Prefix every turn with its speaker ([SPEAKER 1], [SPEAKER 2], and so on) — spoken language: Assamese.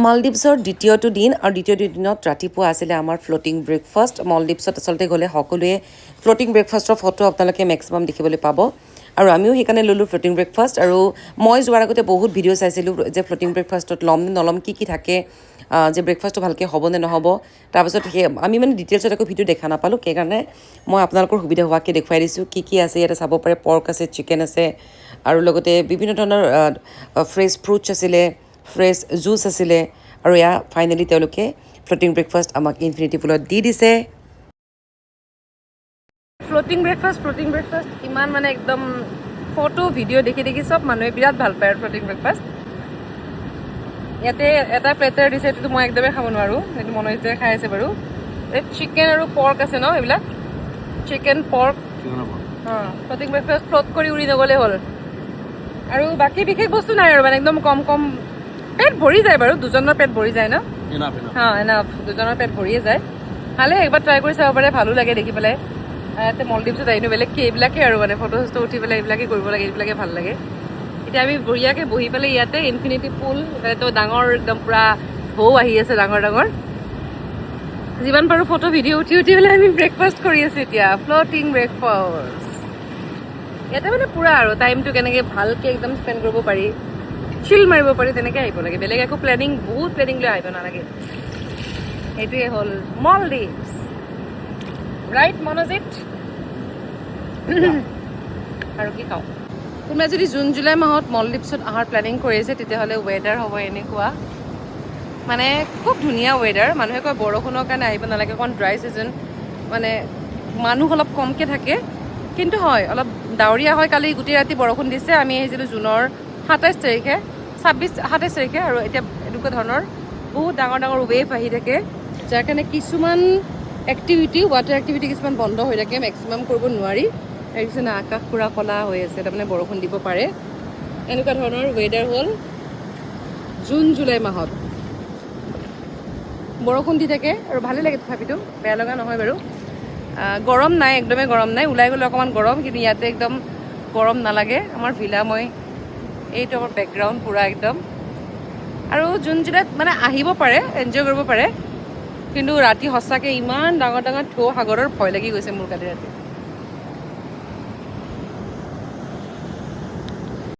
[SPEAKER 1] মালদ্বীপছৰ দ্বিতীয়টো দিন আৰু দ্বিতীয়টো দিনত ৰাতিপুৱা আছিলে আমাৰ ফ্লোটিং ব্ৰেকফাষ্ট। মালদ্বীপছত আচলতে গ'লে সকলোৱে ফ্লোটিং ব্ৰেকফাষ্টৰ ফটো আপোনালোকে মেক্সিমাম দেখিবলৈ পাব আৰু আমিও সেইকাৰণে ল'লোঁ ফ্লোটিং ব্ৰেকফাষ্ট। আৰু মই যোৱাৰ আগতে বহুত ভিডিঅ' চাইছিলোঁ যে ফ্লোটিং ব্ৰেকফাষ্টত ল'ম নে নল'ম, কি থাকে, যে ব্ৰেকফাষ্টটো ভালকৈ হ'ব নে নহ'ব। তাৰপাছত আমি মানে ডিটেইলছত একো ভিডিঅ' দেখা নাপালোঁ, সেইকাৰণে মই আপোনালোকৰ সুবিধা হোৱাকৈ দেখুৱাই দিছোঁ কি আছে ইয়াতে চাব পাৰে। পৰ্ক আছে, চিকেন আছে আৰু লগতে বিভিন্ন ধৰণৰ ফ্ৰেছ ফ্ৰুটছ আছিলে, ফ্ৰেছ জুচ আছিলে। আৰু এয়া ফাইনেলি তেওঁলোকে ফ্লোটিং ব্ৰেকফাষ্ট আমাক ইনফিনিটি পুলত দি দিছে।
[SPEAKER 2] ফ্লোটিং ব্ৰেকফাষ্ট ইমান মানে একদম ফটো ভিডিঅ' দেখি চব মানুহে বিৰাট ভাল পায় আৰু ফ্লোটিং ব্ৰেকফাষ্ট। ইয়াতে এটা প্লেটাৰ দিছে, এইটোতো মই একদমেই খাব নোৱাৰোঁ, সেইটো মনোজে খাই আছে বাৰু। এই চিকেন আৰু পৰ্ক আছে ন, এইবিলাক chicken pork. Floating breakfast float কৰি উৰি নগ'লে হ'ল। আৰু বাকী বিশেষ বস্তু নাই আৰু মানে একদম কম পেট ভৰি যায় বাৰু, দুজনৰ পেট ভৰি যায় ন। এনাফ দুজনৰ পেট ভৰিয়ে যায়। ভালে একবাৰ ট্ৰাই কৰি চাব পাৰে, ভালো লাগে দেখি পেলাই। ইয়াতে মলদ্বীপছত আহিনো বেলেগ কি এইবিলাকে আৰু মানে ফটো চটো উঠি পেলাই এইবিলাকে কৰিব লাগে, এইবিলাকে ভাল লাগে। এতিয়া আমি বঢ়িয়াকৈ বহি পেলাই ইয়াতে ইনফিনিটি পুল, তো ডাঙৰ একদম পূৰা ঢৌ আহি আছে ডাঙৰ যিমান পাৰোঁ ফটো ভিডিঅ' উঠি পেলাই আমি ব্ৰেকফাষ্ট কৰি আছোঁ এতিয়া, ফ্লোটিং ব্ৰেকফাষ্ট। ইয়াতে মানে পূৰা আৰু টাইমটো কেনেকৈ ভালকৈ একদম স্পেণ্ড কৰিব পাৰি, চিল মাৰিব পাৰি, তেনেকৈ আহিব লাগে। বেলেগ একো বহুত প্লেনিং লৈ আহিব নালাগে। সেইটোৱে হ'ল মলদ্বীপছ, ৰাইট মনোজিত? আৰু কি খাওঁ, কোনোবাই যদি জুন জুলাই মাহত মলদ্বীপছত অহাৰ প্লেনিং কৰি আছে তেতিয়াহ'লে ৱেডাৰ হ'ব এনেকুৱা, মানে খুব ধুনীয়া ৱেডাৰ। মানুহে কয় বৰষুণৰ কাৰণে আহিব নালাগে, অকণ ড্ৰাই ছিজন, মানে মানুহ অলপ কমকৈ থাকে। কিন্তু হয়, অলপ ডাৱৰীয়া হয়। কালি গোটেই ৰাতি বৰষুণ দিছে। আমি আহিছিলোঁ জুনৰ 27 তাৰিখে, 27 তাৰিখে, আৰু এতিয়া এনেকুৱা ধৰণৰ বহুত ডাঙৰ ৱেভ আহি থাকে, যাৰ কাৰণে কিছুমান ৱাটাৰ এক্টিভিটি কিছুমান বন্ধ হৈ থাকে, মেক্সিমাম কৰিব নোৱাৰি। তাৰপিছত আকাশ পূৰা ক'লা হৈ আছে, তাৰমানে বৰষুণ দিব পাৰে। এনেকুৱা ধৰণৰ ৱেডাৰ হ'ল জুন জুলাই মাহত। বৰষুণ দি থাকে আৰু ভালেই লাগে, তথাপিতো বেয়া লগা নহয় বাৰু। গৰম নাই, একদমেই গৰম নাই। ওলাই গ'লে অকণমান গৰম, কিন্তু ইয়াতে একদম গৰম নালাগে। আমাৰ এইটো আমাৰ বেকগ্ৰাউণ্ড পূৰা একদম। আৰু জুন জুলাইত মানে আহিব পাৰে, এনজয় কৰিব পাৰে, কিন্তু ৰাতি সঁচাকৈ ইমান ডাঙৰ ঢৌ সাগৰৰ ভয় লাগি গৈছে মোৰ কালি ৰাতি।